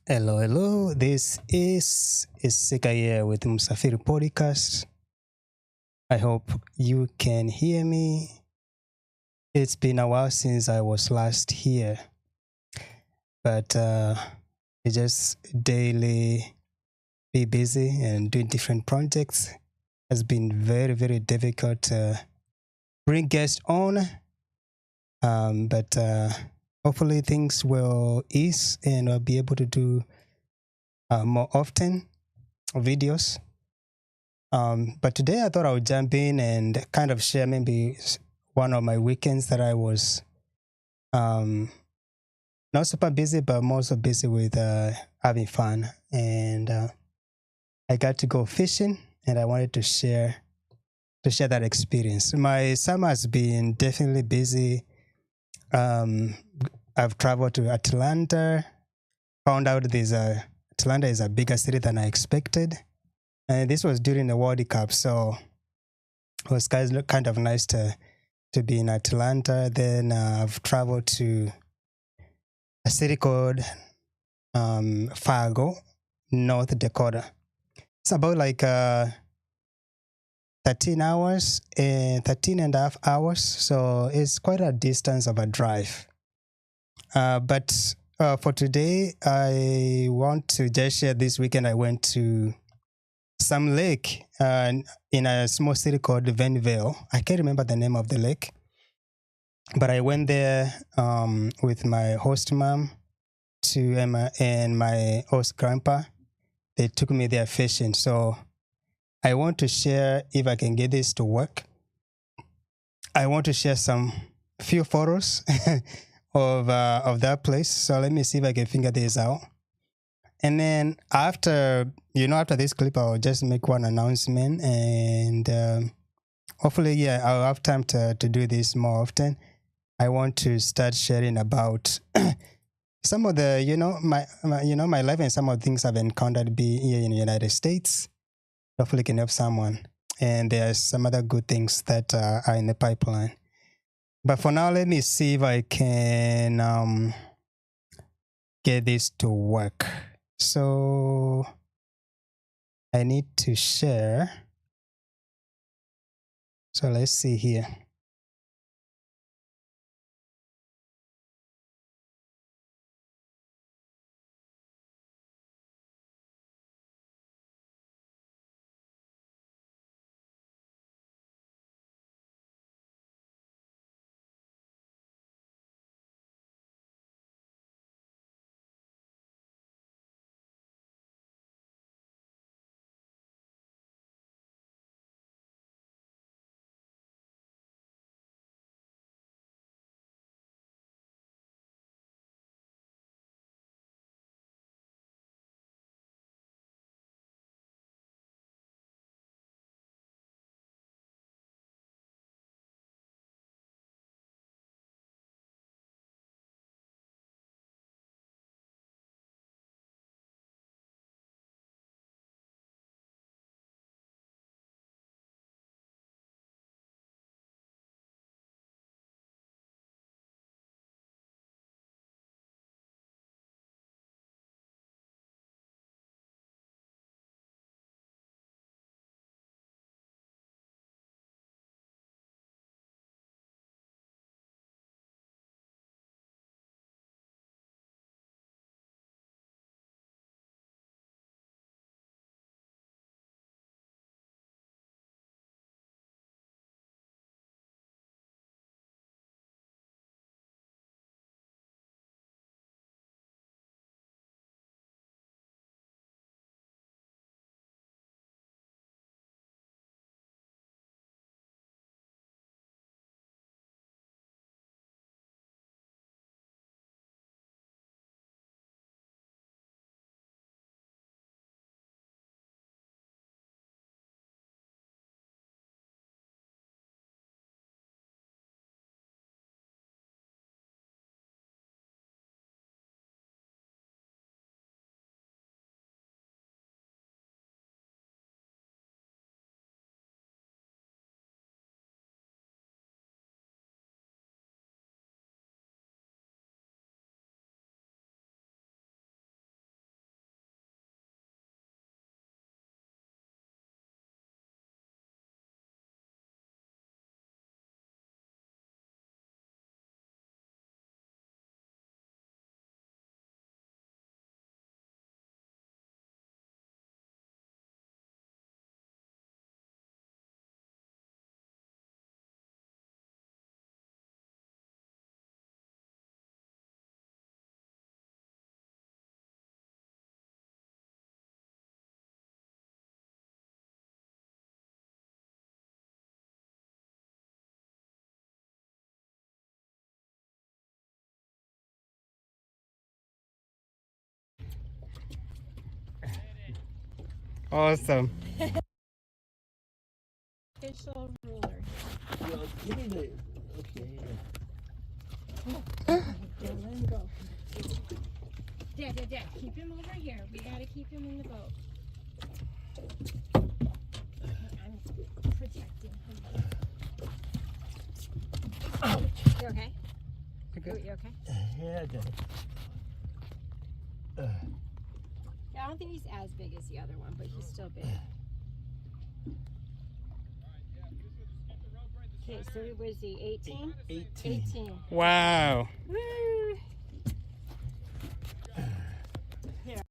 Hello, hello. This is Isika here with Musafiri Podcast. I hope you can hear me. It's been a while since I was last here, but I just daily be busy and doing different projects. Has been very, very difficult to bring guests on, but hopefully things will ease and I'll be able to do more often videos. But today I thought I would jump in and kind of share maybe one of my weekends that I was not super busy, but more so busy with having fun. And I got to go fishing, and I wanted to share that experience. My summer has been definitely busy. I've traveled to Atlanta, found out Atlanta is a bigger city than I expected. And this was during the World Cup, so it was kind of nice to be in Atlanta. Then I've traveled to a city called Fargo, North Dakota. It's about like 13 hours and 13 and a half hours. So it's quite a distance of a drive. But for today, I want to just share this weekend. I went to some lake in a small city called Vanville. I can't remember the name of the lake, but I went there with my host mom and my host grandpa. They took me there fishing. So I want to share, if I can get this to work, I want to share some few photos of that place. So let me see if I can figure this out. And then after this clip, I'll just make one announcement, and hopefully, I'll have time to do this more often. I want to start sharing about some of the, my life and some of the things I've encountered be here in the United States. Hopefully, can help someone. And there's some other good things that are in the pipeline. But for now, let me see if I can get this to work. So I need to share. So let's see here. Awesome. Official ruler. Well, give me the. Okay. Dylan, go. Dad, keep him over here. We gotta keep him in the boat. I'm protecting him. You okay? Okay. You okay? Yeah, I got it. Yeah, I don't think he's as big as the other one, but he's still big. Okay, so was he 18? 18. 18. Wow. Woo! Here.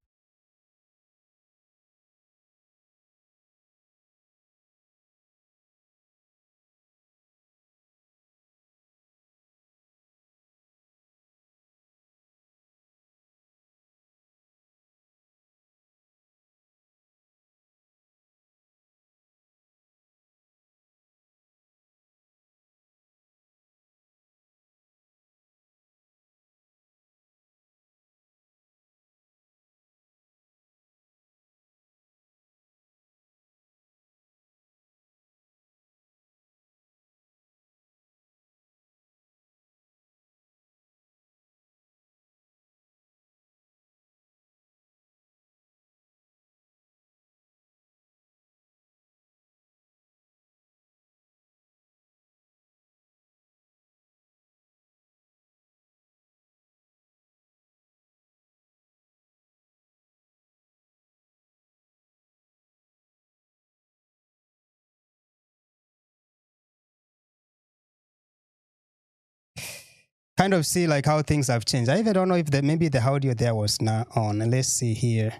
Kind of see like how things have changed. I even don't know if maybe the audio there was not on. Let's see here.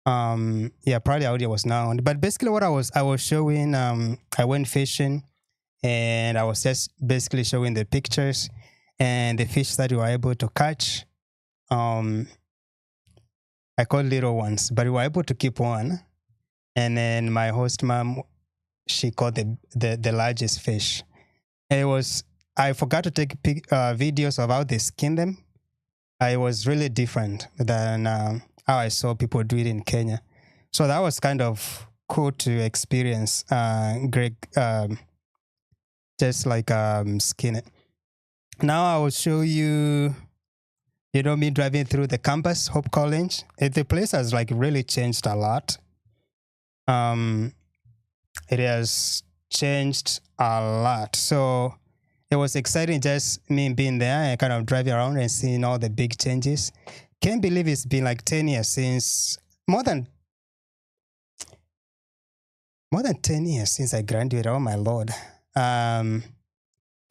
Yeah, probably audio was not on. But basically what I was showing, I went fishing and I was just basically showing the pictures and the fish that we were able to catch. I caught little ones, but we were able to keep one. And then my host mom, she caught the largest fish. I forgot to take videos of how they skin them. It was really different than how I saw people do it in Kenya. So that was kind of cool to experience, Greg, just like skin it. Now I will show you, me driving through the campus, Hope College. The place has like really changed a lot. It has changed a lot. So it was exciting just me being there and kind of driving around and seeing all the big changes. Can't believe it's been like 10 years since, more than 10 years since I graduated. Oh my Lord.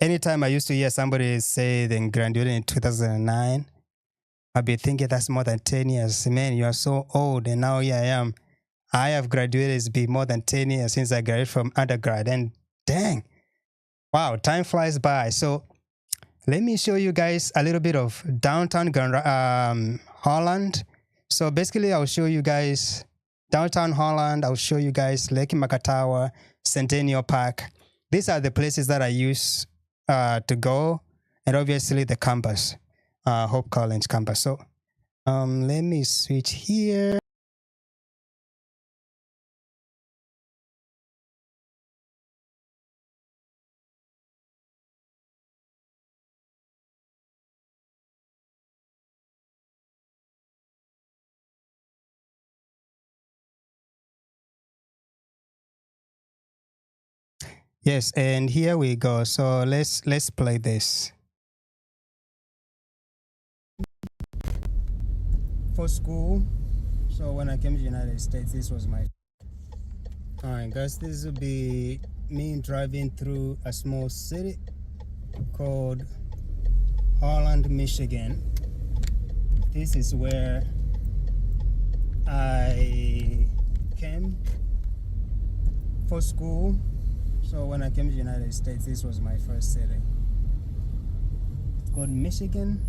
Anytime I used to hear somebody say they graduated in 2009, I'd be thinking that's more than 10 years. Man, you are so old. And now here I am. I have graduated. It's been more than 10 years since I graduated from undergrad. And dang, wow, time flies by. So let me show you guys a little bit of downtown Holland. So basically, I'll show you guys downtown Holland. I'll show you guys Lake Makatawa, Centennial Park. These are the places that I use to go. And obviously the campus, Hope College campus. So let me switch here. Yes, and here we go. So let's play this. For school, so when I came to the United States, this was my... All right, guys, this will be me driving through a small city called Holland, Michigan. This is where I came for school. So when I came to the United States, this was my first city. It's called Michigan.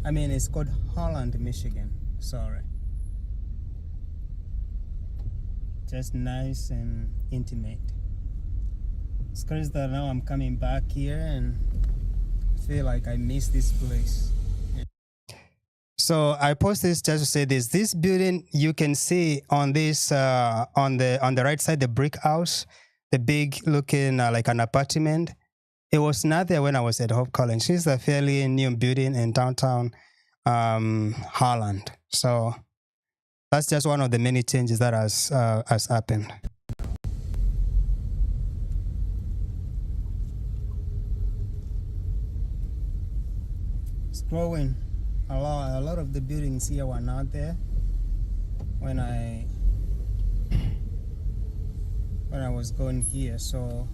I mean, it's called Holland, Michigan. Sorry. Just nice and intimate. It's crazy that now I'm coming back here and feel like I miss this place. So I post this just to say this. This building you can see on this on the right side, the brick house, the big looking like an apartment. It was not there when I was at Hope College. It's a fairly new building in downtown Holland. So that's just one of the many changes that has happened. It's growing. A lot of the buildings here were not there when I was going here, so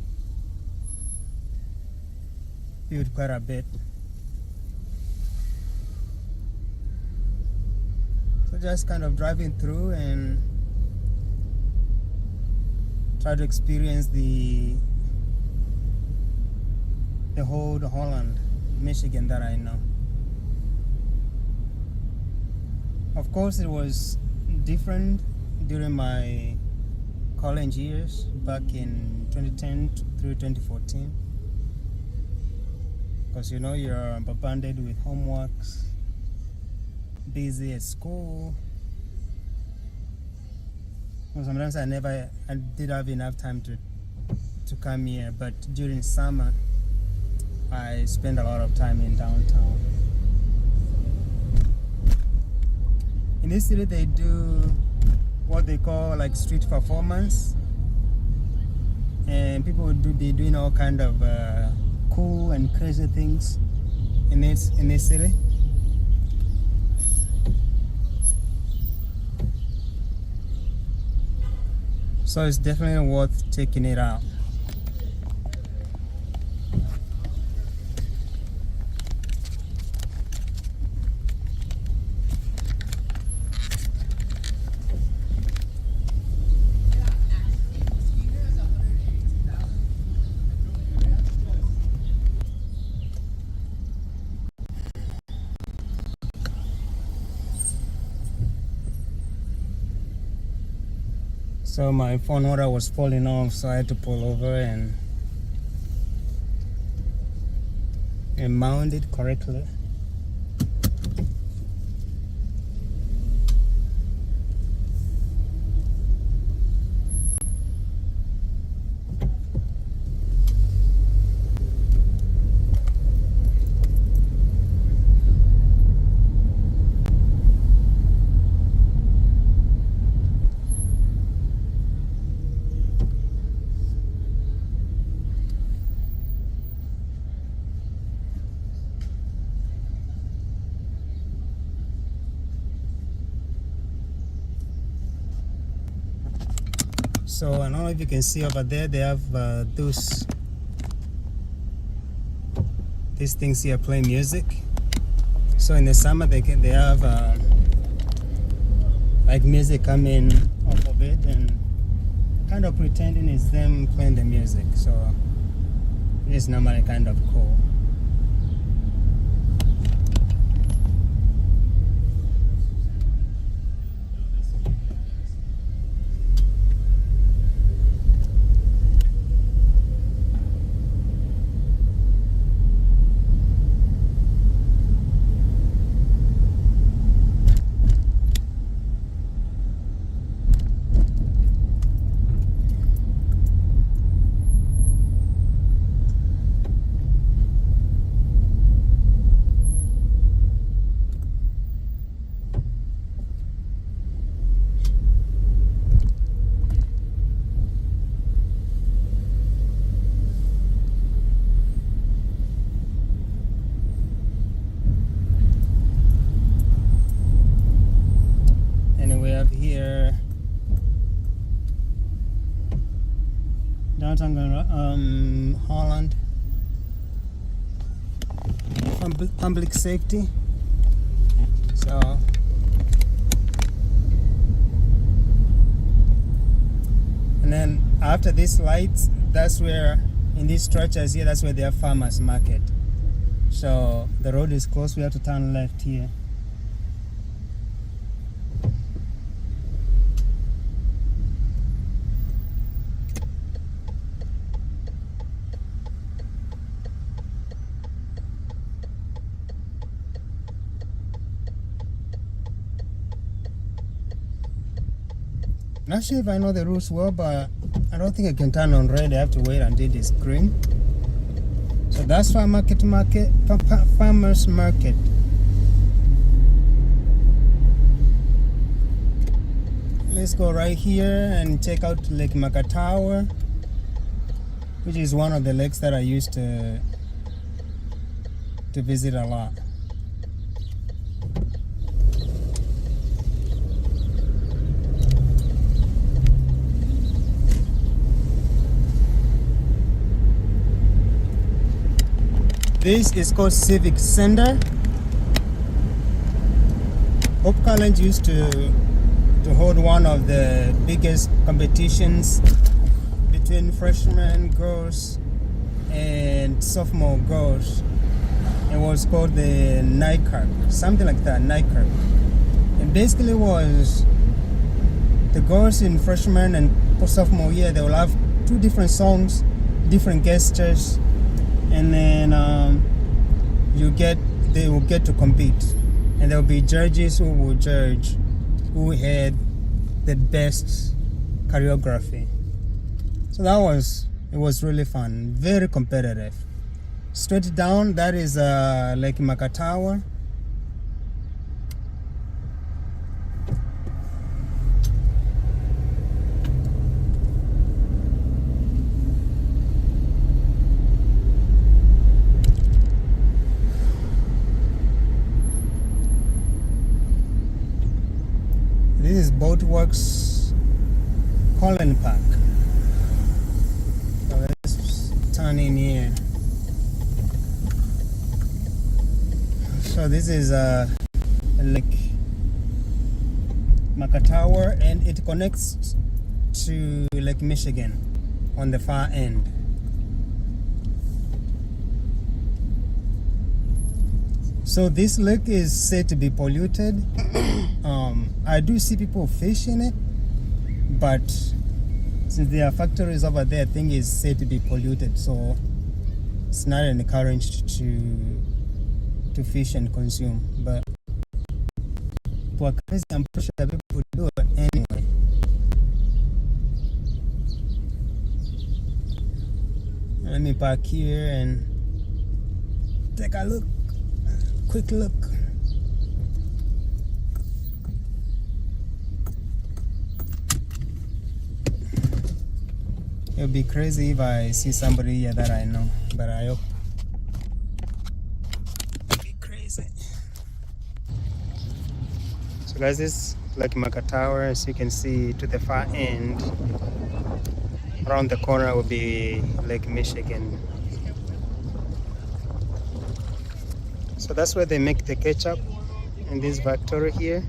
built quite a bit. So just kind of driving through and try to experience the whole Holland, Michigan that I know. Of course, it was different during my college years back in 2010 through 2014. Because you know you're bombarded with homeworks, busy at school. And sometimes I did have enough time to come here, but during summer I spend a lot of time in downtown. In this city they do what they call like street performance, and people would be doing all kind of cool and crazy things in this city. So it's definitely worth checking it out. So my phone holder was falling off, so I had to pull over and mount it correctly. So I don't know if you can see over there, they have these things here playing music. So in the summer they have like music coming off of it and kind of pretending it's them playing the music. So it's normally kind of cool. Here downtown Holland, public safety. So and then after these lights, that's where in these structures here, that's where they have farmers market. So the road is closed, we have to turn left here. Not sure if I know the rules well, but I don't think I can turn on red. I have to wait until it's green. So that's farmers market. Let's go right here and check out Lake Makatawa, which is one of the lakes that I used to visit a lot. This is called Civic Center. Hope College used to hold one of the biggest competitions between freshman girls and sophomore girls. It was called the NICAC, something like that, NICAC. And basically was the girls in freshman and sophomore year, they will have two different songs, different gestures, and then they will get to compete, and there will be judges who will judge who had the best choreography. So it was really fun, very competitive. Straight down, that is Lake Makatawa. This is Boatworks Holland Park. So let's turn in here. So this is Lake Makatawa, and it connects to Lake Michigan on the far end. So this lake is said to be polluted. I do see people fish in it, but since there are factories over there, I think it's said to be polluted, so it's not encouraged to fish and consume. But for crazy, I'm pretty sure people do it anyway. Let me park here and take a look. Quick look. It would be crazy if I see somebody here that I know, but I hope it would be crazy. So guys, this is Lake Makatawa. As you can see to the far end, around the corner will be Lake Michigan. So that's where they make the ketchup in this factory here,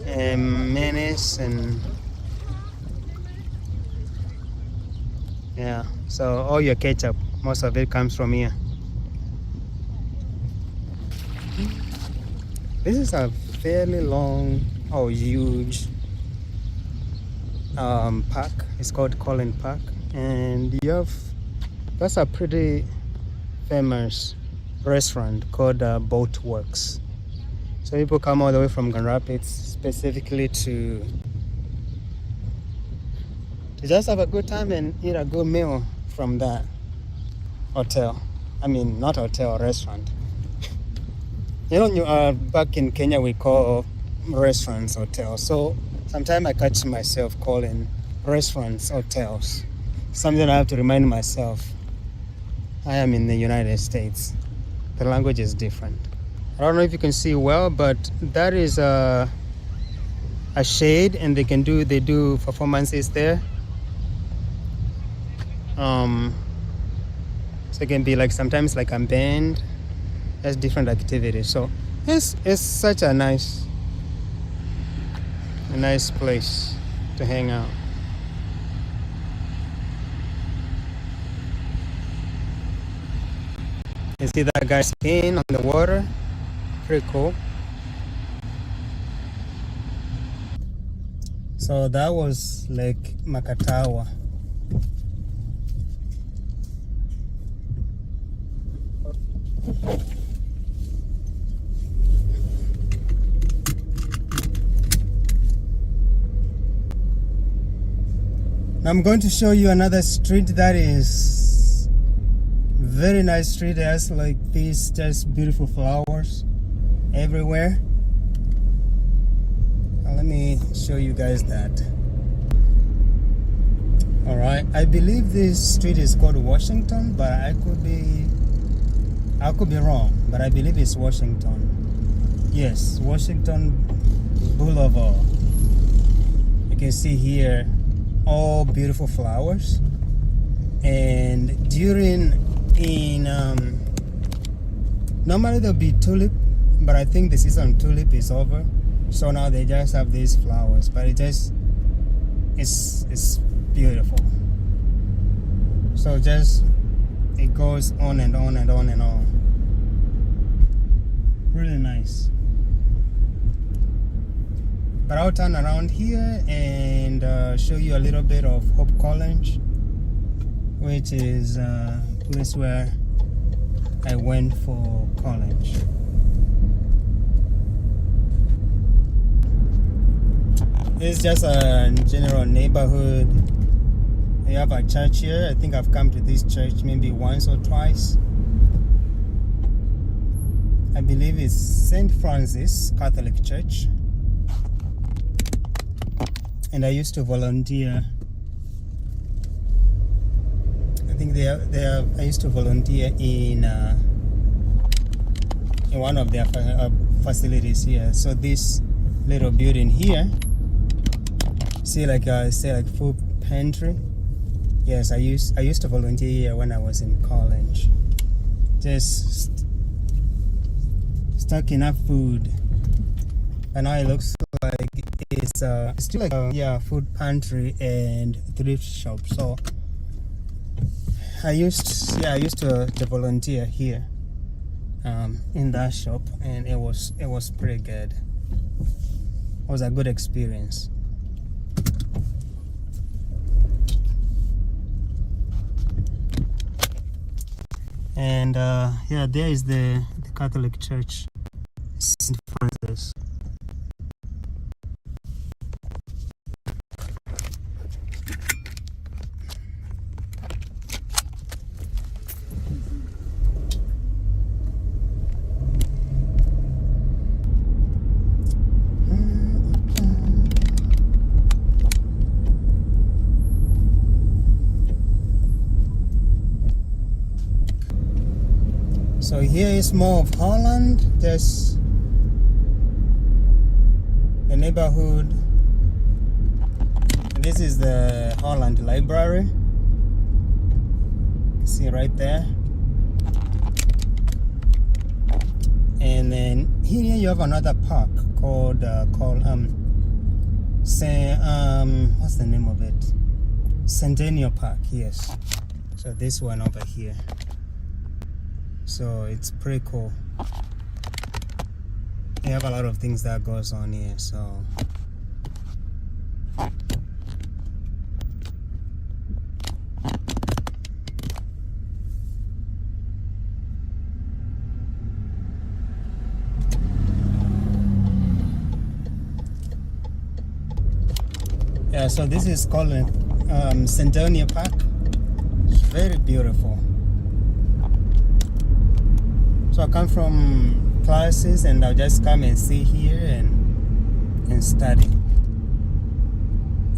and mayonnaise, and yeah, so all your ketchup, most of it comes from here. This is a fairly long, huge park. It's called Holland Park, and that's a pretty famous restaurant called Boatworks. So people come all the way from Grand Rapids specifically to just have a good time and eat a good meal from that hotel. I mean, not hotel, restaurant. Back in Kenya we call restaurants hotels. So sometimes I catch myself calling restaurants hotels. Something I have to remind myself. I am in the United States. The language is different. I don't know if you can see well, but that is a shade, and they do performances there. So it can be like sometimes like a band. Has different activities. So it's such a nice place to hang out. You see that guy skiing on the water? Pretty cool. So that was Lake Makatawa. I'm going to show you another street that is very nice street. It has like these just beautiful flowers everywhere. Let me show you guys that. All right, I believe this street is called Washington, but I could be wrong, but I believe it's Washington. Yes, Washington Boulevard. You can see here all beautiful flowers, and normally there'll be tulip, but I think the season tulip is over, so now they just have these flowers, but it's beautiful. So just it goes on and on and on and on. Really nice. But I'll turn around here and show you a little bit of Hope College, which is a place where I went for college. It's just a general neighborhood. We have a church here. I think I've come to this church maybe once or twice. I believe it's St. Francis Catholic Church. And I used to volunteer. I think I used to volunteer in one of their facilities here. So this little building here, see like food pantry. Yes, I used to volunteer here when I was in college. Just stocking up food, and now it looks like it's still like a food pantry and thrift shop. So I used to volunteer here in that shop, and it was pretty good. It was a good experience. And there is the Catholic Church, St. Francis. So here is more of Holland. There's the neighborhood. This is the Holland Library. You see right there. And then here you have another park called what's the name of it? Centennial Park. Yes. So this one over here. So it's pretty cool. They have a lot of things that goes on here. So yeah, so this is called Centennial Park. It's very beautiful. So I come from classes and I'll just come and sit here and study.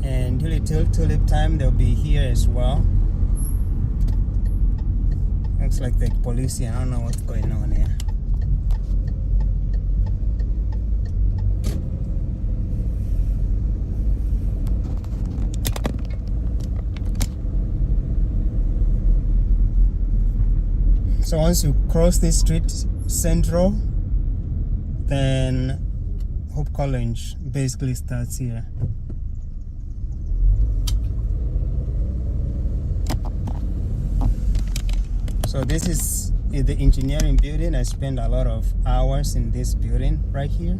And during tulip time they'll be here as well. Looks like the police here. I don't know what's going on here. So once you cross this street central, then Hope College basically starts here. So this is the engineering building. I spent a lot of hours in this building right here.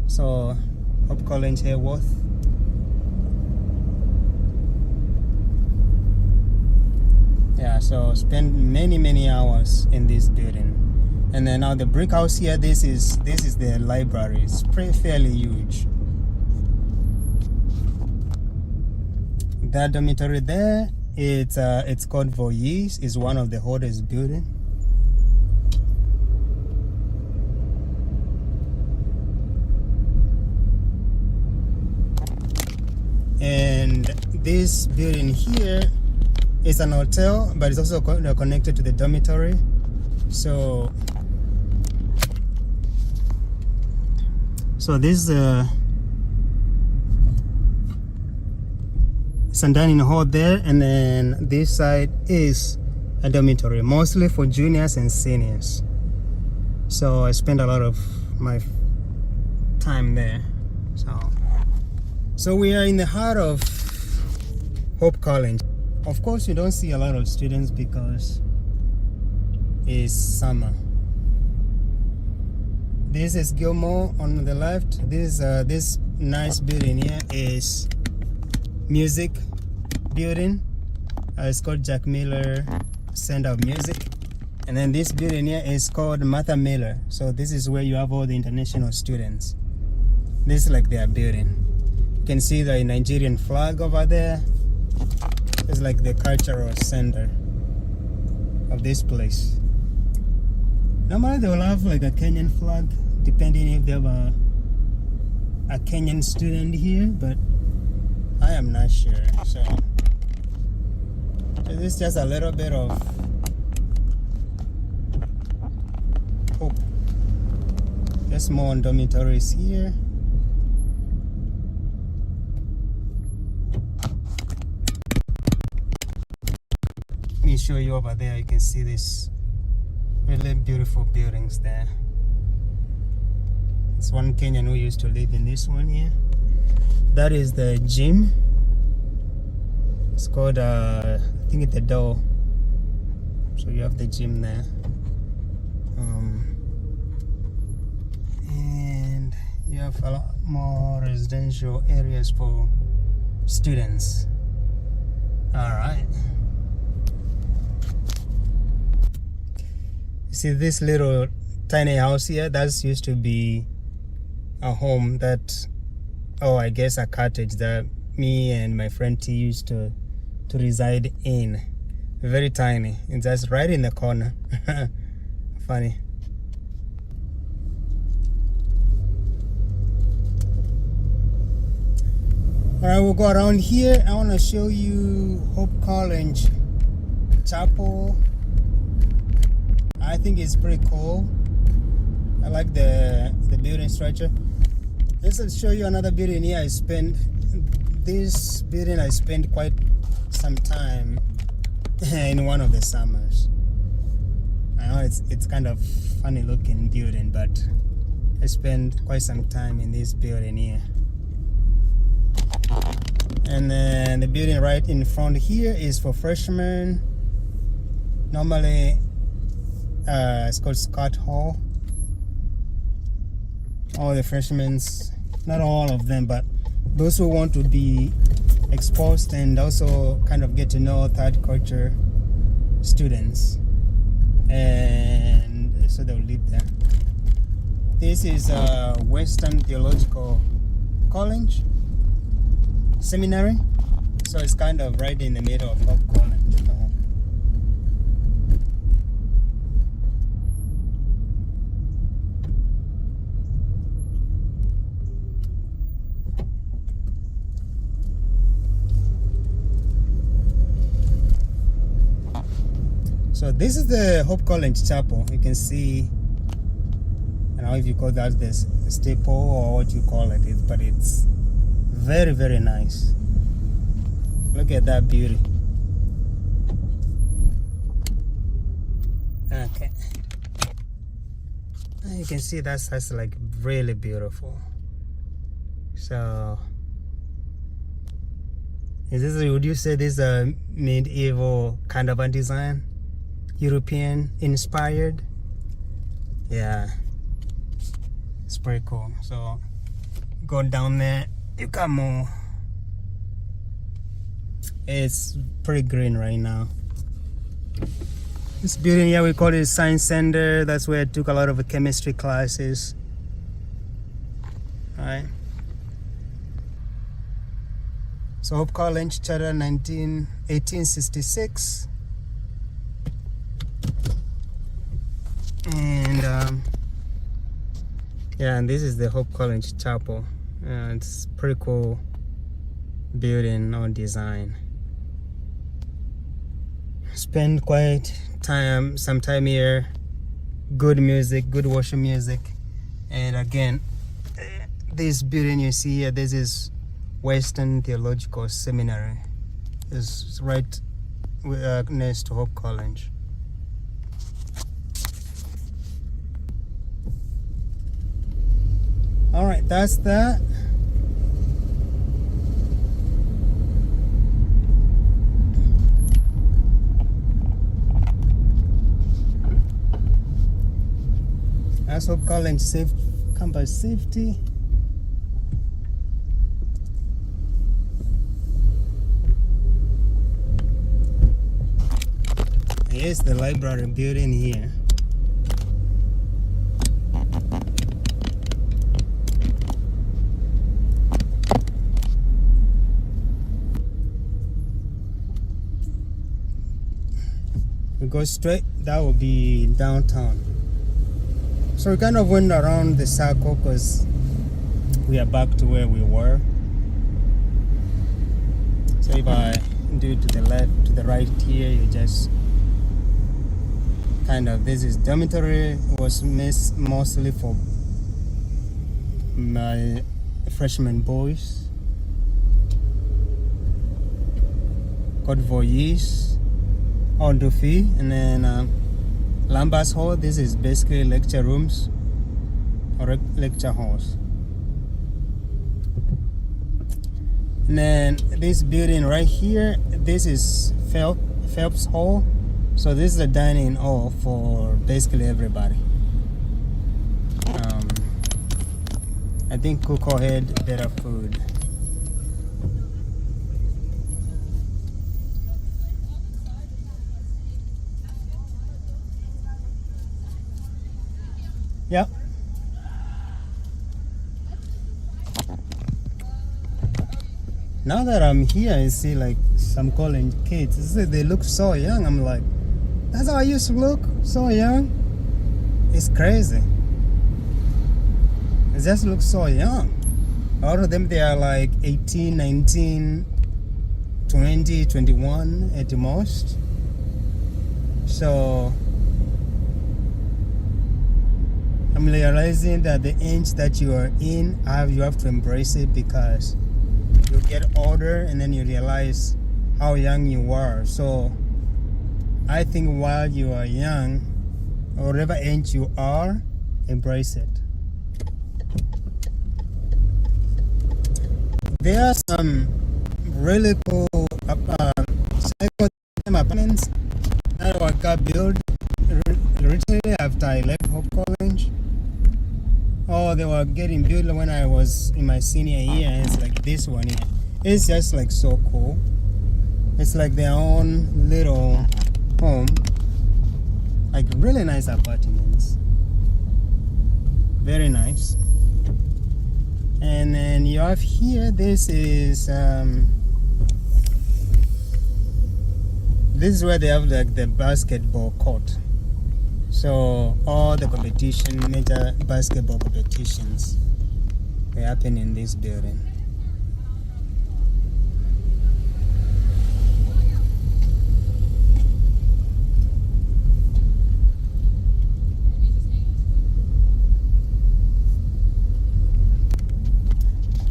So Hope College Hayworth. Yeah, so spend many hours in this building. And then now the brick house here, this is the library. It's fairly huge. that dormitory there, it's called Voyis. It's one of the oldest building. And this building here is an hotel, but it's also connected to the dormitory. So this it's a dining hall there, and then this side is a dormitory, mostly for juniors and seniors. So I spend a lot of my time there. So we are in the heart of Hope College. Of course, you don't see a lot of students because it's summer. This is Gilmore on the left. This nice building here is music building. It's called Jack Miller Center of Music. And then this building here is called Martha Miller. So this is where you have all the international students. This is like their building. You can see the Nigerian flag over there. It's like the cultural center of this place. Normally they will have like a Kenyan flag, depending if they have a Kenyan student here, but I am not sure. So this is just a little bit of hope. Just more on dormitories here. Let me show you over there. You can see this really beautiful buildings there. It's one Kenyan who used to live in this one here. That is the gym. It's called I think it's the door. So you have the gym there. And you have a lot more residential areas for students. Alright. See this little tiny house here? That used to be a home that, I guess a cottage that me and my friend T used to reside in. Very tiny. It's just right in the corner. Funny. Alright, we'll go around here. I want to show you Hope College Chapel. I think it's pretty cool. I like the building structure. Let's show you another building here. I spent quite some time in one of the summers. I know it's kind of funny looking building, but I spent quite some time in this building here. And then the building right in front here is for freshmen. Normally it's called Scott Hall. All the freshmen, not all of them, but those who want to be exposed and also kind of get to know third culture students, and so they'll live there. This is Western Theological College Seminary, so it's kind of right in the middle of Hope College. So this is the Hope College Chapel. You can see, I don't know if you call that the staple or what you call it, but it's very, very nice. Look at that beauty. Okay. And you can see that's like really beautiful. So, would you say this is a medieval kind of a design? European inspired? Yeah, it's pretty cool. So go down there, you got more. It's pretty green right now. This building here, we call it Science Center. That's where I took a lot of chemistry classes. All right. So Hope College, charter 1866. And yeah, and this is the Hope College Chapel. It's pretty cool building or design. Spend quite some time here. Good music, good worship music. And again, this building you see here, this is Western Theological Seminary. It's right next to Hope College. All right, that's that. That's Hope College campus safety. Here's the library building here. We go straight, that will be downtown. So we kind of went around the circle because we are back to where we were. So if I do to the left, to the right here, you just kind of, this is dormitory. It was mostly for my freshman boys. Got Voyage, Ondufi, and then Lambas Hall. This is basically lecture rooms or lecture halls. And then this building right here, this is Phelps Hall. So this is the dining hall for basically everybody. I think Coco had better food. Yep. Now that I'm here, I see like some college kids. They look so young. I'm like, that's how I used to look, so young. It's crazy. It just looks so young. All of them, they are like 18, 19, 20, 21 at the most. So I'm realizing that the age that you are in, you have to embrace it, because you get older and then you realize how young you are. So I think while you are young, or whatever age you are, embrace it. There are some really cool apartments that I got built recently after I left Hope College. Oh, they were getting built when I was in my senior year, and it's like this one here. It's just like so cool. It's like their own little home. Like really nice apartments. Very nice. And then you have here, this is where they have like the basketball court. So all the major basketball competitions, they happen in this building.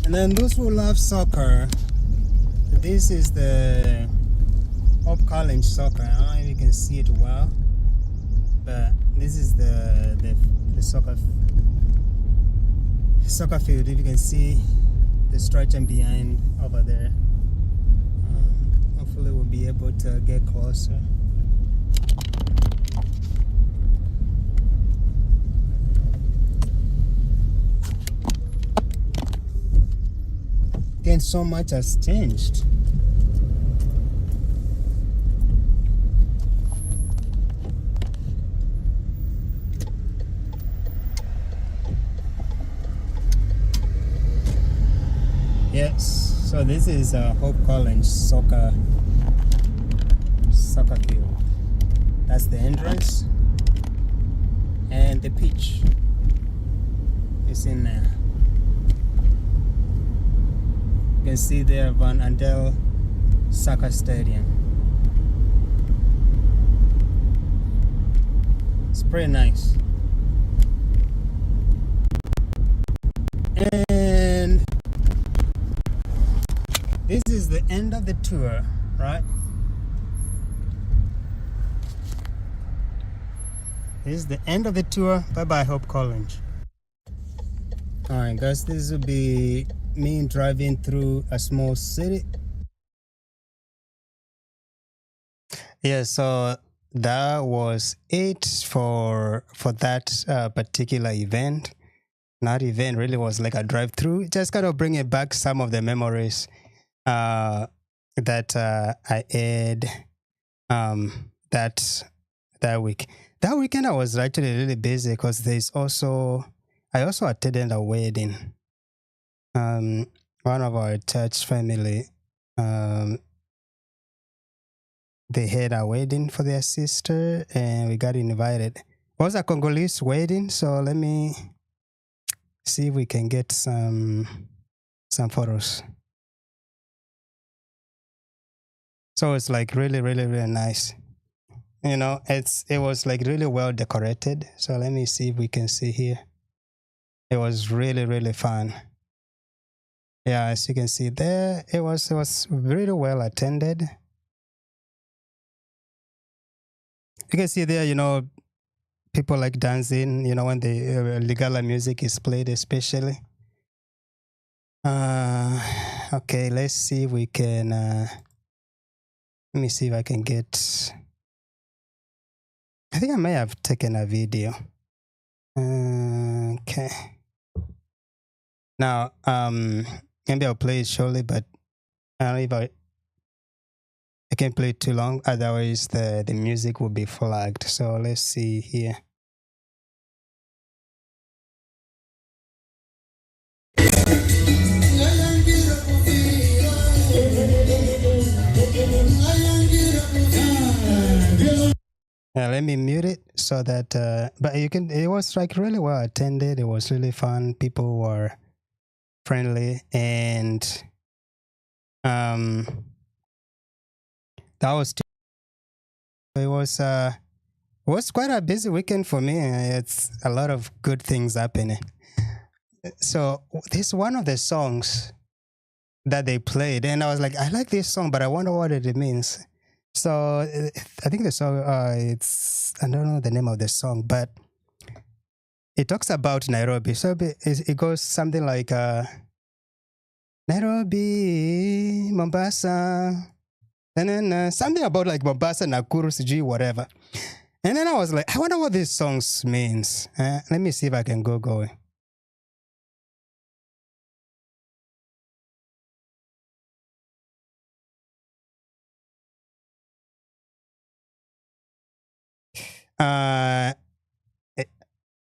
And then those who love soccer, this is the Hope College soccer. I don't know if you can see it well, but this is the soccer field. If you can see the structure behind over there, hopefully we'll be able to get closer. Again, so much has changed. Yes, So this is Hope College soccer field. That's the entrance, and the pitch is in there. You can see there Van Andel Soccer Stadium. It's pretty nice. And this is the end of the tour, right? This is the end of the tour. Bye bye, Hope College. Alright, guys, this will be me driving through a small city. Yeah, so that was it for that particular event. Not event, really was like a drive-through. Just kind of bringing back some of the memories that I had that week. That weekend I was actually really busy because I also attended a wedding. One of our church family, they had a wedding for their sister and we got invited. It was a Congolese wedding, so let me see if we can get some photos. So it's like really, really, really nice. You know, it was like really well decorated. So let me see if we can see here. It was really, really fun. Yeah, as you can see there, it was really well attended. You can see there, you know, people like dancing, you know, when the Lingala music is played especially. Okay, let's see if we can, let me see if I can get, I think I may have taken a video. Okay. Now, maybe I'll play it shortly, but I don't know if I can't play it too long, otherwise the music will be flagged. So let's see here. Let me mute it so that, but you can, it was like really well attended. It was really fun. People were friendly, and that was, it was quite a busy weekend for me. It's a lot of good things happening. So this is one of the songs that they played, and I was like, I like this song, but I wonder what it means. So I think the song, I don't know the name of the song, but it talks about Nairobi. So it goes something like, Nairobi, Mombasa, something about like Mombasa, Nakuru, Sijui, whatever. And then I was like, I wonder what this song means. Let me see if I can go going.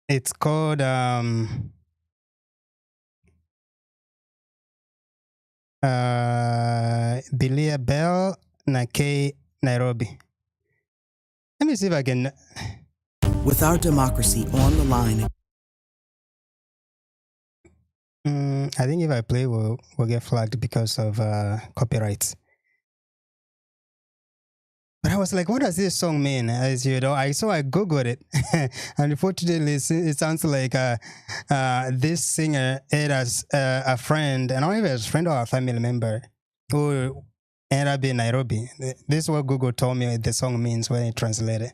It's called Bilia Bell Nake Nairobi. Let me see if I can. With our democracy on the line. I think if I play, we'll get flagged because of copyrights. But I was like, what does this song mean? As you know, I Googled it. And unfortunately, it sounds like this singer had a friend, and not even a friend or a family member, who ended up in Nairobi. This is what Google told me the song means when it translated.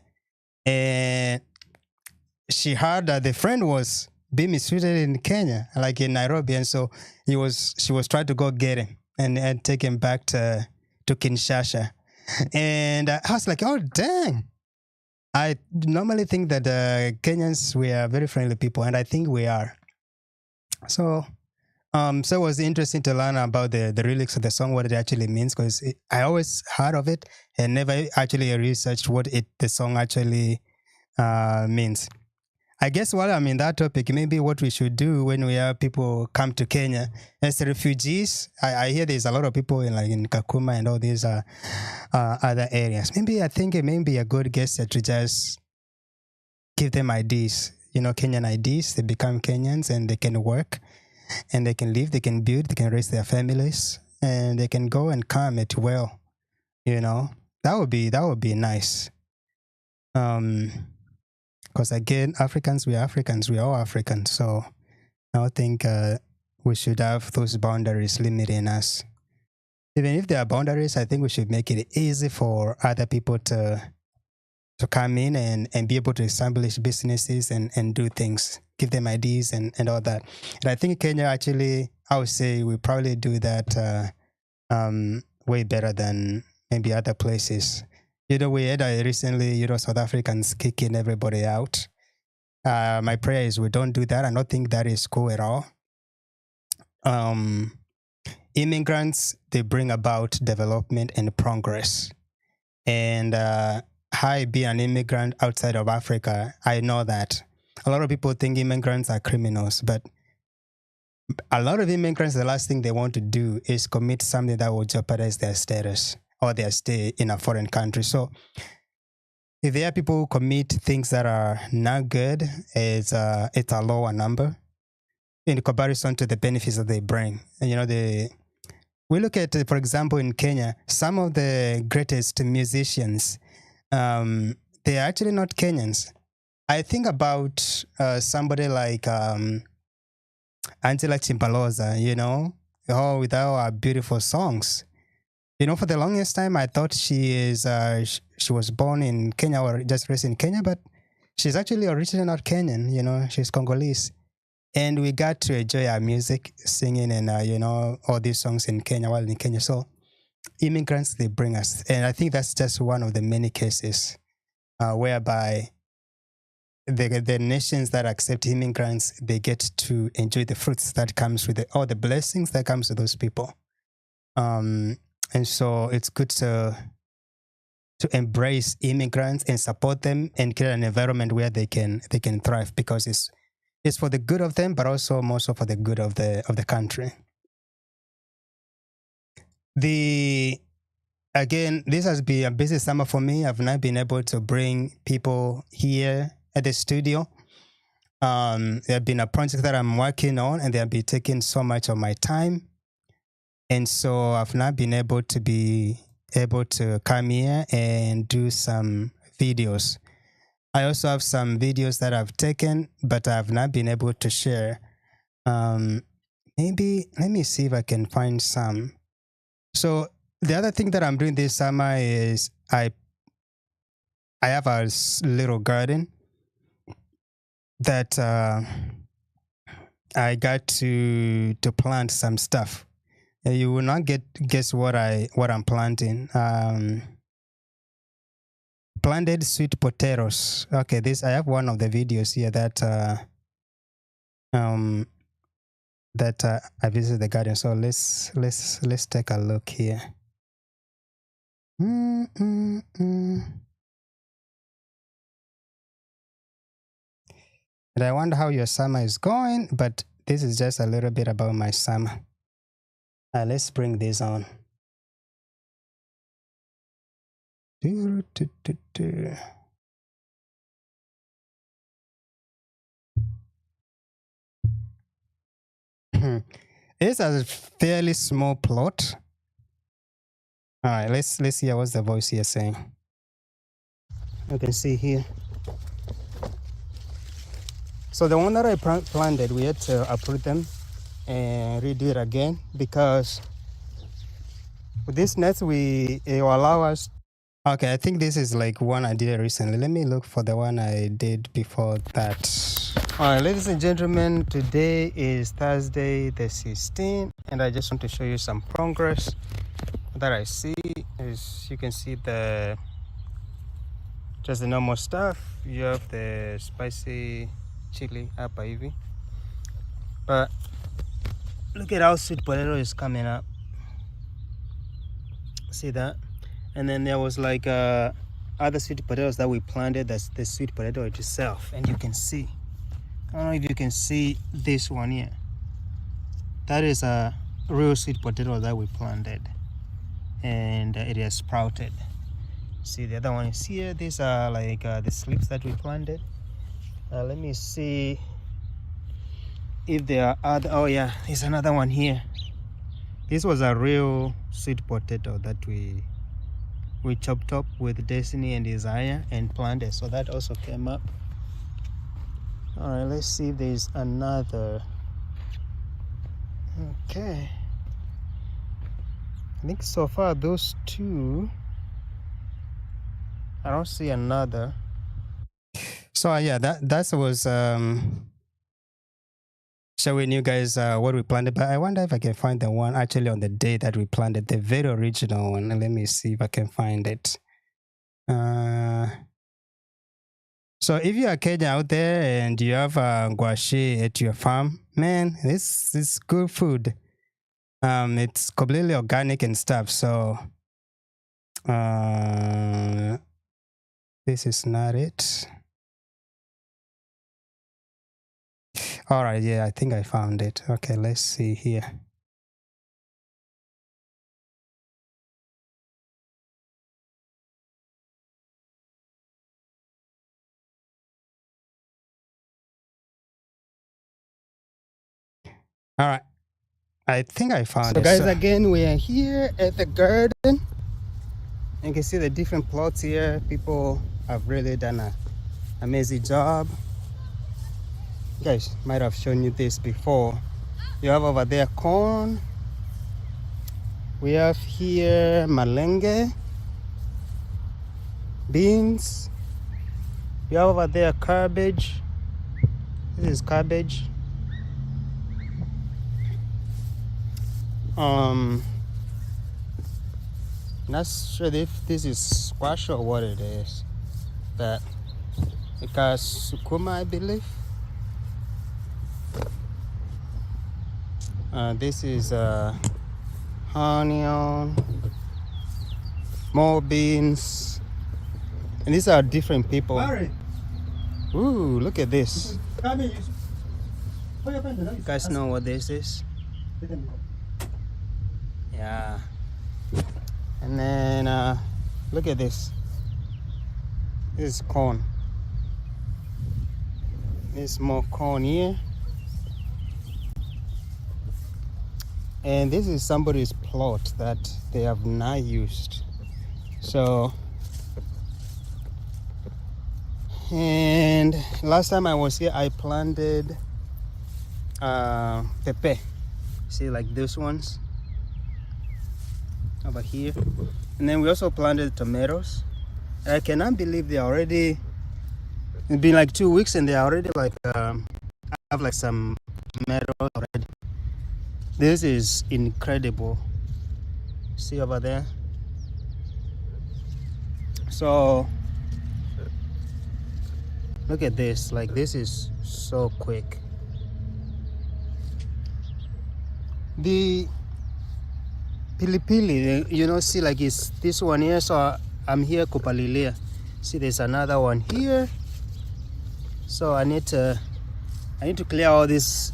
And she heard that the friend was being mistreated in Kenya, like in Nairobi. And so she was trying to go get him and take him back to Kinshasa. And I was like, oh, dang. I normally think that Kenyans, we are very friendly people, and I think we are. So it was interesting to learn about the lyrics of the song, what it actually means, because I always heard of it and never actually researched what the song actually means. I guess while I'm in that topic, maybe what we should do when we have people come to Kenya as refugees, I hear there's a lot of people in Kakuma and all these other areas. Maybe I think it may be a good gesture to just give them IDs, Kenyan IDs. They become Kenyans and they can work and they can live, they can build, they can raise their families, and they can go and come at will. That would be nice. Because again, Africans, we are all Africans. So I don't think we should have those boundaries limiting us. Even if there are boundaries, I think we should make it easy for other people to come in and be able to establish businesses and do things, give them ideas and all that. And I think Kenya actually, I would say we probably do that way better than maybe other places. We had recently, South Africans kicking everybody out. My prayer is we don't do that. I don't think that is cool at all. Immigrants, they bring about development and progress. And I, being an immigrant outside of Africa, I know that. A lot of people think immigrants are criminals, but a lot of immigrants, the last thing they want to do is commit something that will jeopardize their status or their stay in a foreign country. So if there are people who commit things that are not good, it's a lower number in comparison to the benefits that they bring. And, we look at, for example, in Kenya, some of the greatest musicians, they are actually not Kenyans. I think about somebody like Angela Chimbaloza, with our beautiful songs. For the longest time, I thought she was born in Kenya or just raised in Kenya, but she's actually originally not Kenyan, she's Congolese. And we got to enjoy our music, singing and, all these songs in Kenya while in Kenya. So immigrants, they bring us. And I think that's just one of the many cases whereby the nations that accept immigrants, they get to enjoy the fruits that comes with all the blessings that comes with those people. And so it's good to embrace immigrants and support them and create an environment where they can thrive, because it's for the good of them, but also more so for the good of the country. Again, this has been a busy summer for me. I've not been able to bring people here at the studio. There have been a project that I'm working on, and they have been taking so much of my time. And so I've not been able to come here and do some videos. I also have some videos that I've taken, but I've not been able to share. Maybe, let me see if I can find some. So the other thing that I'm doing this summer is I have a little garden that I got to plant some stuff. You will not guess what I'm planting. Planted sweet potatoes. Okay, I have one of the videos here that I visited the garden. So let's take a look here. And I wonder how your summer is going, but this is just a little bit about my summer. Let's bring this on. It's a fairly small plot. All right, let's hear what's the voice here saying. You can see here. So the one that I planted, we had to uproot them and redo it again, because with this net it will allow us. Okay, I think this is like one I did recently. Let me look for the one I did before that. All right, ladies and gentlemen, today is Thursday the 16th, and I just want to show you some progress that I see. As you can see, just the normal stuff. You have the spicy chili hapa hivi, but look at how sweet potato is coming up. See that? And then there was like other sweet potatoes that we planted. That's the sweet potato itself, and you can see I don't know if you can see this one here. That is a real sweet potato that we planted, and it has sprouted. See, the other one is here. These are like the slips that we planted. Let me see if there are other. Oh yeah, there's another one here. This was a real sweet potato that we chopped up with Destiny and Desire and planted, so that also came up. All right, let's see if there's another. Okay, I think so far those two. I don't see another. So yeah, that was showing you guys what we planted, but I wonder if I can find the one actually on the day that we planted, the very original one. Let me see if I can find it. So if you are Kenya out there and you have guashi at your farm, man, this is good food. It's completely organic and stuff. So this is not it. All right, yeah, I think I found it. Okay, let's see here. All right, I think I found it. So guys, again, we are here at the garden. You can see the different plots here. People have really done an amazing job. You guys might have shown you this before. You have over there corn. We have here malenge, beans. You have over there cabbage. This is cabbage. Not sure if this is squash or what it is, but because sukuma, I believe. This is onion, more beans, and these are different people. Ooh, look at this. You guys know what this is? Yeah. And then look at this. This is corn. There's more corn here. And this is somebody's plot that they have not used. So, and last time I was here, I planted pepe. See, like those ones over here. And then we also planted tomatoes. I cannot believe they already, it's been like 2 weeks and they already like have like some tomatoes already. This is incredible. See over there? So look at this, like this is so quick. The pilipili, you know, see, like it's this one here. So I'm here kupalilia. See, there's another one here. So I need to clear all this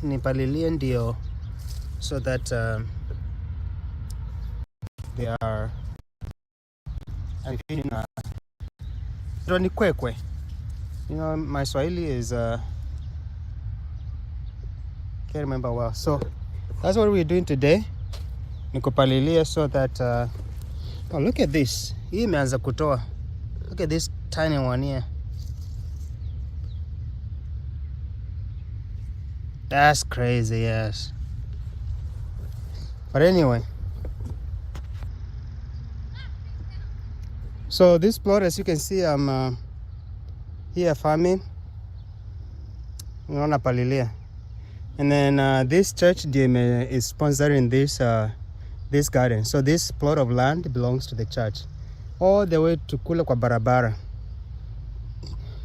nipalilian deal so that they are. I think you know, my Swahili is can't remember well. So that's what we're doing today. Nikupalilia so that oh, look at this. Hii imeanza kutoa. Look at this tiny one here. That's crazy, yes. But anyway. So this plot, as you can see, I'm here farming. Unaona palilia. And then this church is sponsoring this garden. So this plot of land belongs to the church. All the way to kule kwa barabara.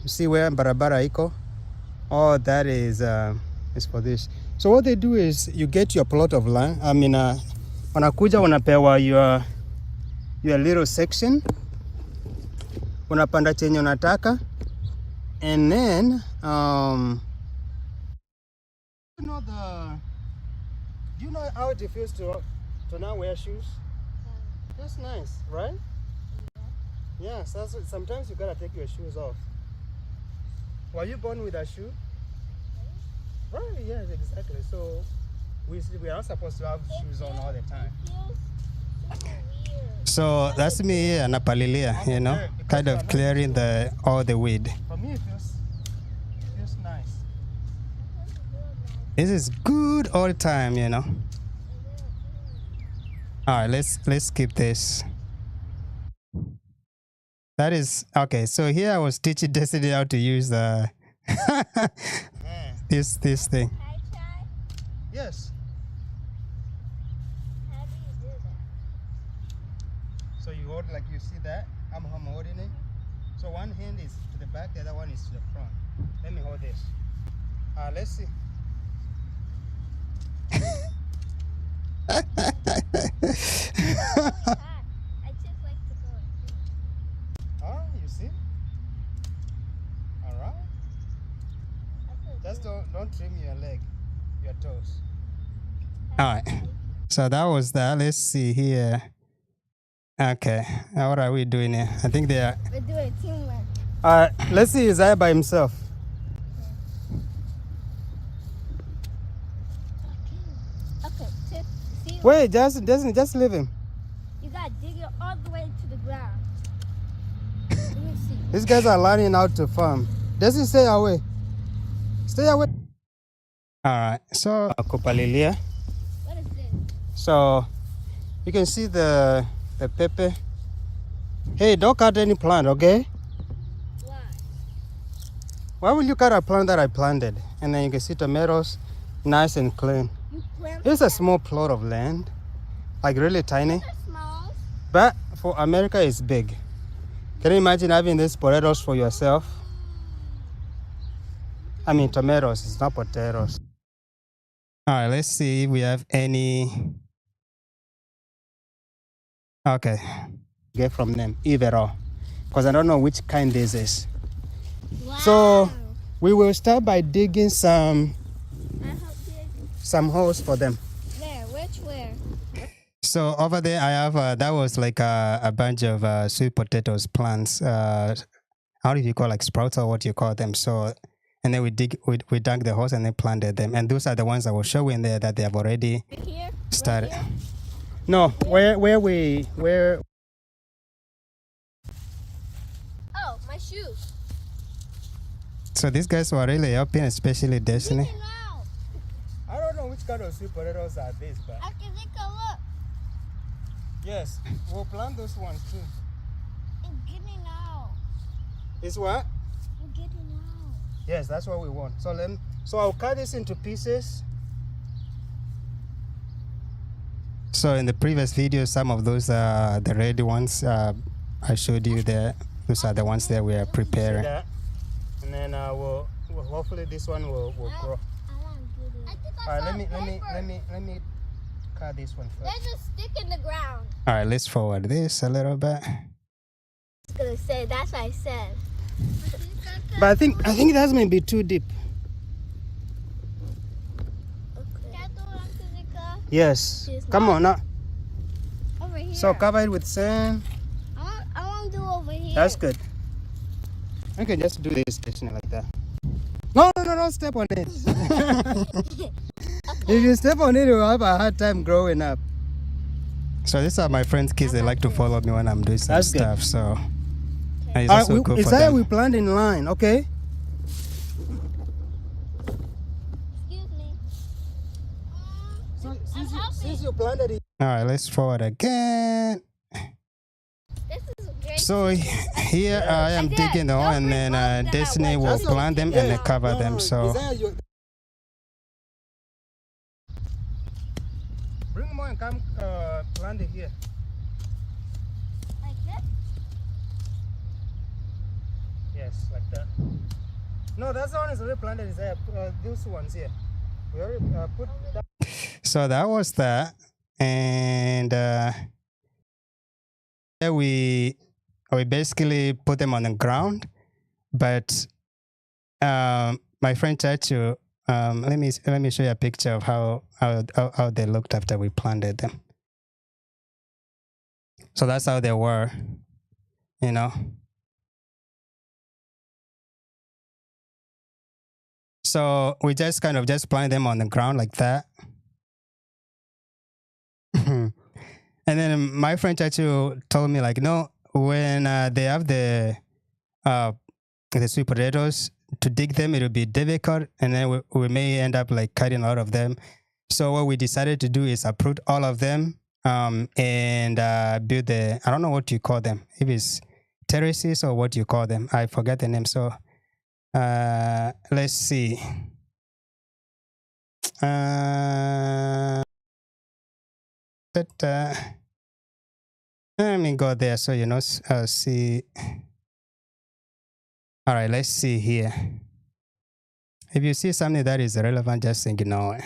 You see where barabara iko? All that is for this. So what they do is you get your plot of land. I mean, wanakuja wanapewa your little section. Unapanda chenye unataka. And then You know do you know how it feels to not wear shoes? That's nice, right? Yes, sometimes you gotta take your shoes off. Were you born with a shoe? Right, yes, exactly. So we are not supposed to have shoes on all the time. So that's me here, napalilia, you know, kind of clearing all the weed. For me, it feels nice. This is good all the time, you know. All right, let's skip this. That is okay. So here I was teaching Destiny how to use the this thing. Yes. How do you do that? So you hold like you see that. I'm holding it. So one hand is to the back, the other one is to the front. Let me hold this. Let's see. I just like to go. Oh, you see? All right. Just don't trim your leg, your toes. All right. So that was that. Let's see here. Okay. Now what are we doing here? I think they are. We're doing teamwork. All right. Let's see Isaiah by himself. Okay, see. Wait, just leave him. You gotta dig it all the way to the ground. Let me see. These guys are learning how to farm. Doesn't stay away. Stay away. All right. So kupalilia. What is this? So you can see the pepper. Hey, don't cut any plant, okay? Why? Why will you cut a plant that I planted? And then you can see tomatoes, nice and clean. You plant It's a small plot of land, like really tiny. They're small. But for America, it's big. Can you imagine having these potatoes for yourself? I mean tomatoes, it's not potatoes. All right, let's see if we have any. Okay, get from them, either, because I don't know which kind this is. Wow. So we will start by digging some I hope dig. holes for them. There, where? So over there, I have that was like a bunch of sweet potatoes plants. How do you call like sprouts or what you call them? So, and then we dug the holes and then planted them. And those are the ones that will show in there that they have already Right here? started. Right here? No, where? Oh, my shoes. So these guys were really helping, especially Destiny. Digging out. I don't know which kind of sweet potatoes are these, but I can take a look. yes, we'll plant those ones too. I'm getting out. Is what? I'm getting out. Yes, that's what we want. So I'll cut this into pieces. So in the previous video, some of those are the red ones. I showed you there. Those are the ones that we are preparing. And then we'll hopefully this one will grow. I want to do it. All right, let me cut this one first. There's a stick in the ground. All right, let's forward this a little bit. I was gonna say that's what I said. But I think it has maybe be too deep. Yes. Come on now. Over here. So cover it with sand. I want to do over here. That's good. I can just do this station like that. No, don't step on it. If you step on it, you'll have a hard time growing up. So these are my friends' kids. They like to follow me when I'm doing some stuff. So it's also good for them. We plant in line, okay? Excuse me. So I'm helping. since you planted it. All right, let's forward again. This is great. So here I am digging the hole, and then Destiny will plant them and then cover them. So bring more and come plant it here. Like this? Yes, like that. No, that's the one is already planted. Is there? Those ones here. We already put that. So that was that, and we basically put them on the ground, but my friend tried to let me show you a picture of how they looked after we planted them. So that's how they were, you know. So we just kind of just planted them on the ground like that. And then my friend actually told me like, no, when they have the sweet potatoes, to dig them it will be difficult, and then we may end up like cutting a lot of them. So what we decided to do is uproot all of them and build the, I don't know what you call them, if it's terraces or what you call them, I forget the name. So let's see. Let me go there so you know, see. All right, let's see here. If you see something that is relevant, just ignore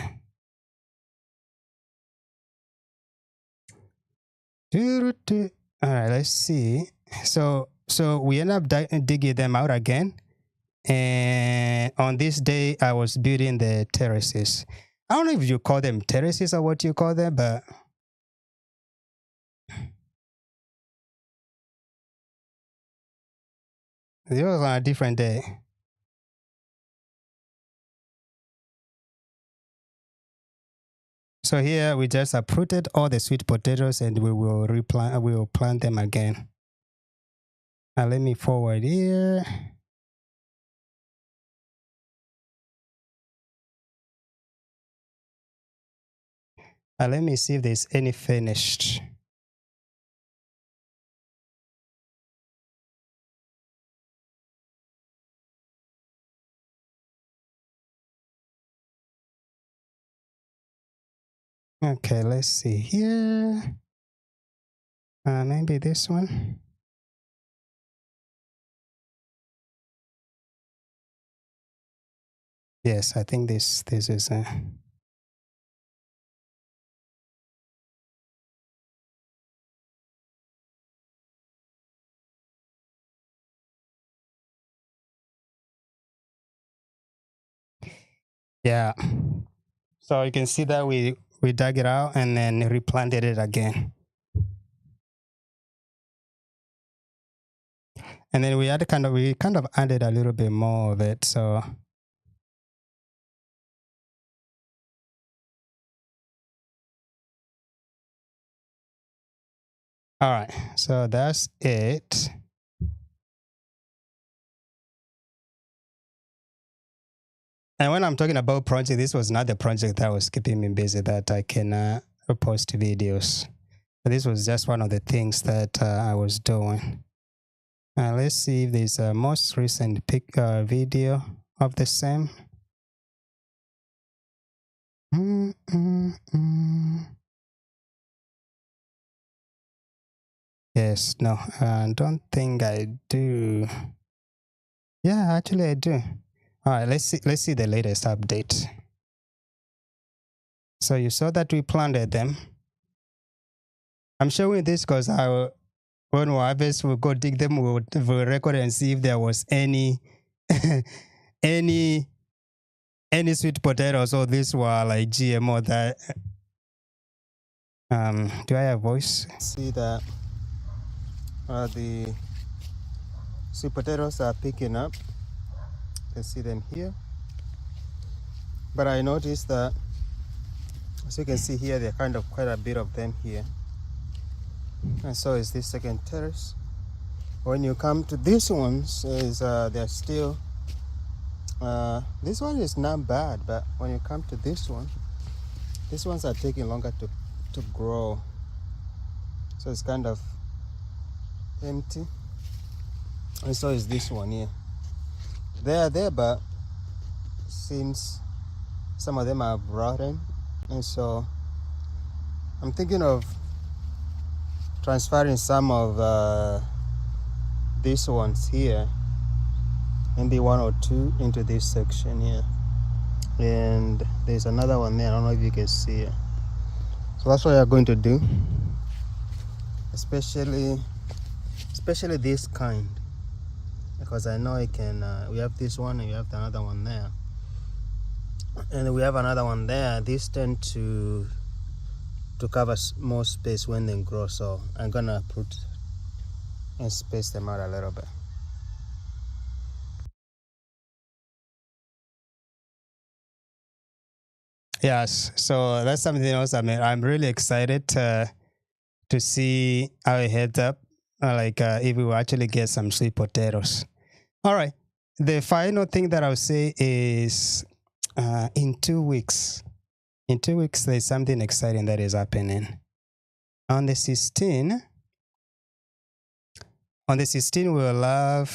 it. All right, let's see. So we end up digging them out again. And on this day, I was building the terraces. I don't know if you call them terraces or what you call them, but it was on a different day. So here we just uprooted all the sweet potatoes and we will plant them again. Now let me forward here. Let me see if there's any finished. Okay, let's see here. Maybe this one. Yes, I think this is yeah. So you can see that we dug it out and then replanted it again. And then we kind of added a little bit more of it. So all right, so that's it. And when I'm talking about project, this was not the project that was keeping me busy that I can post videos. But this was just one of the things that I was doing. Let's see if there's a most recent video of the same. Yes, no, I don't think I do. Yeah, actually I do. All right, let's see the latest update. So you saw that we planted them. I'm showing this because when we harvest, we'll go dig them, we'll record and see if there was any any sweet potatoes or these were like GMO that do I have voice? See that the sweet potatoes are picking up. You can see them here. But I noticed that, as you can see here, there are kind of quite a bit of them here. And so is this second terrace. When you come to these ones, they're still, this one is not bad, but when you come to this one, these ones are taking longer to grow. So it's kind of empty. And so is this one here. They are there, but seems some of them are rotten. And so I'm thinking of transferring some of these ones here, maybe one or two into this section here. And there's another one there, I don't know if you can see it. So that's what I'm going to do, especially this kind, because I know I can, we have this one and we have another one there. And we have another one there. These tend to cover more space when they grow, so I'm gonna put and space them out a little bit. Yes, so that's something else. I mean, I'm really excited to see how it heads up. If we will actually get some sweet potatoes. All right. The final thing that I'll say is, in 2 weeks. In 2 weeks, there's something exciting that is happening. On the 16th, we'll have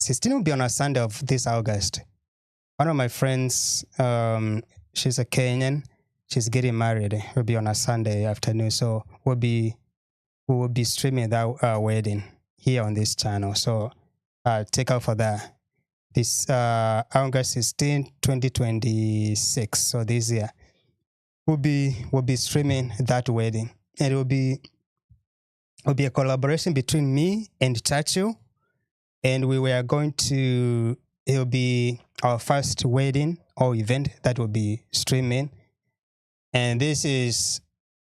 16 will be on a Sunday of this August. One of my friends, she's a Kenyan. She's getting married. It'll be on a Sunday afternoon. So we will be streaming that wedding here on this channel. So take out for that. This August 16, 2026. So this year we'll be streaming that wedding, and it will be a collaboration between me and Churchill, and it'll be our first wedding or event that will be streaming, and this is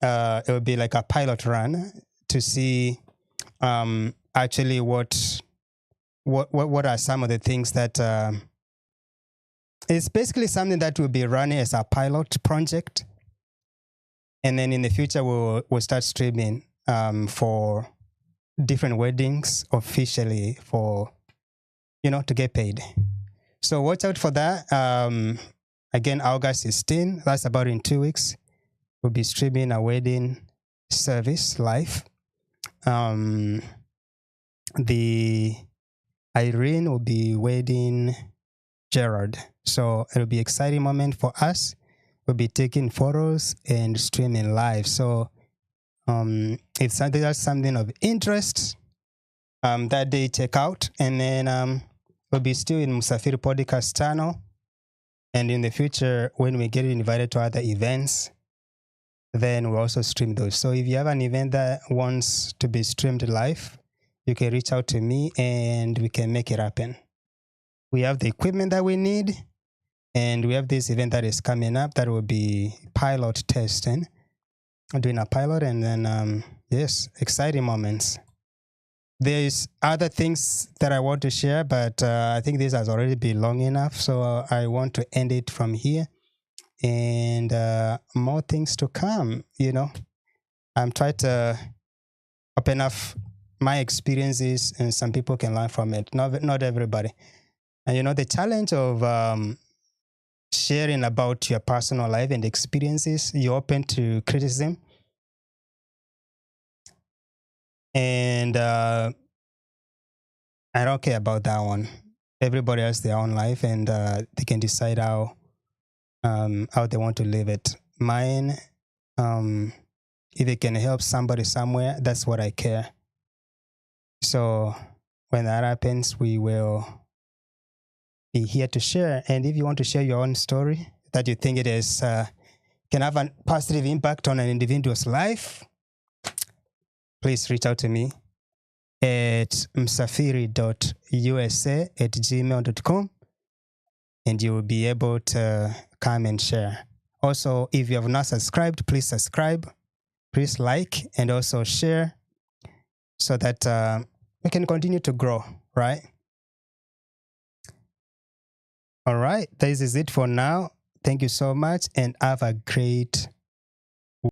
it will be like a pilot run to see actually what are some of the things that it's basically something that will be running as a pilot project, and then in the future we'll start streaming for different weddings officially for to get paid. So watch out for that. Again, August 16, that's about in 2 weeks. We'll be streaming a wedding service live. The Irene will be wedding Gerard. So it'll be an exciting moment for us. We'll be taking photos and streaming live. So if that's something of interest, that day check out. And then we'll be still in Musafiri Podcast channel. And in the future, when we get invited to other events, then we'll also stream those. So if you have an event that wants to be streamed live, you can reach out to me and we can make it happen. We have the equipment that we need, and we have this event that is coming up that will be pilot testing. I'm doing a pilot, and then, yes, exciting moments. There's other things that I want to share, but I think this has already been long enough, so I want to end it from here. And more things to come, I'm trying to open up my experiences, and some people can learn from it. Not everybody. And the challenge of sharing about your personal life and experiences, you're open to criticism. And I don't care about that one. Everybody has their own life, and they can decide how they want to live it. Mine, if it can help somebody somewhere, that's what I care. So when that happens, we will be here to share. And if you want to share your own story that you think it is can have a positive impact on an individual's life, please reach out to me at msafiri.usa@gmail.com, and you will be able to come and share. Also, if you have not subscribed, please subscribe, please like, and also share so that we can continue to grow, right? All right, this is it for now. Thank you so much, and have a great